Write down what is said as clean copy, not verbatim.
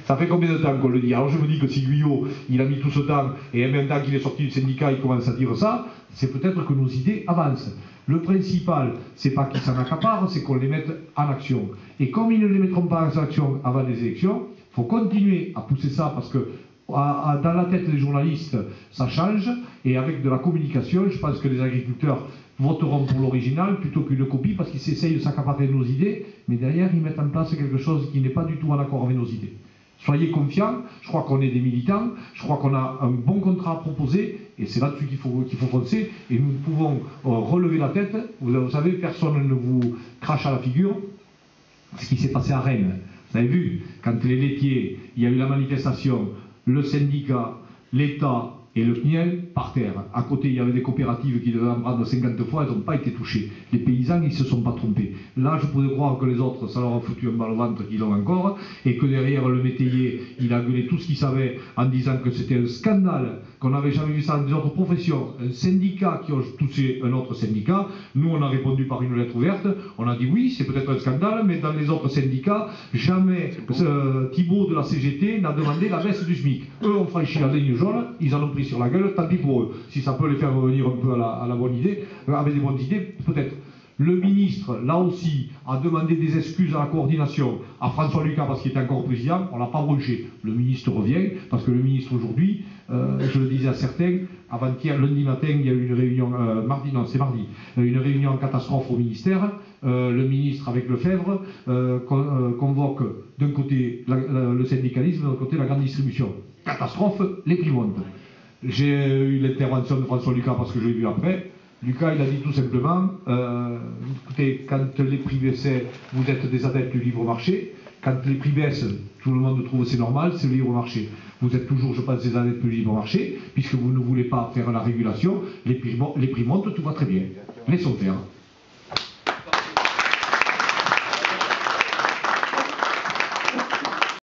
Ça fait combien de temps qu'on le dit? Alors je me dis que si Guyot, il a mis tout ce temps, et maintenant qu'il est sorti du syndicat, il commence à dire ça, c'est peut-être que nos idées avancent. Le principal, c'est pas qu'ils s'en accaparent, c'est qu'on les mette en action. Et comme ils ne les mettront pas en action avant les élections, il faut continuer à pousser ça, parce que dans la tête des journalistes, ça change, et avec de la communication, je pense que les agriculteurs voteront pour l'original plutôt qu'une copie, parce qu'ils essayent de s'accaparer nos idées, mais derrière, ils mettent en place quelque chose qui n'est pas du tout en accord avec nos idées. Soyez confiants, je crois qu'on est des militants, je crois qu'on a un bon contrat à proposer, et c'est là-dessus qu'il faut foncer, et nous pouvons relever la tête. Vous savez, personne ne vous crache à la figure ce qui s'est passé à Rennes. Vous avez vu, quand les laitiers, il y a eu la manifestation, le syndicat, l'État et le CNIEL par terre. À côté, il y avait des coopératives qui devaient en prendre 50 fois, elles n'ont pas été touchées. Les paysans, ils ne se sont pas trompés. Là, je pourrais croire que les autres, ça leur a foutu un mal au ventre qu'ils l'ont encore, et que derrière le métayer, il a gueulé tout ce qu'il savait en disant que c'était un scandale, qu'on n'avait jamais vu ça dans des autres professions. Un syndicat qui a touché un autre syndicat. Nous, on a répondu par une lettre ouverte. On a dit oui, c'est peut-être un scandale, mais dans les autres syndicats, jamais Thibault de la CGT n'a demandé la baisse du SMIC. Eux ont franchi la ligne jaune, ils en ont pris sur la gueule, tant pis pour eux. Si ça peut les faire revenir un peu à la bonne idée, avec des bonnes idées, peut-être. Le ministre, là aussi, a demandé des excuses à la coordination, à François Lucas parce qu'il était encore président, on ne l'a pas bronché. Le ministre revient, parce que le ministre aujourd'hui, je le disais à certains, avant-hier, lundi matin, il y a eu une réunion, mardi, une réunion en catastrophe au ministère. Le ministre, avec Lefebvre, convoque d'un côté le syndicalisme, de l'autre côté la grande distribution. Catastrophe, les prix montent. J'ai eu l'intervention de François Lucas parce que je l'ai vu après. Lucas, il a dit tout simplement, écoutez, quand les prix baissaient, vous êtes des adeptes du libre marché. Quand les prix baissent, tout le monde trouve c'est normal, c'est le libre marché. Vous êtes toujours, je pense, des adeptes du libre marché, puisque vous ne voulez pas faire la régulation. Les prix montent, tout va très bien. Laissons faire.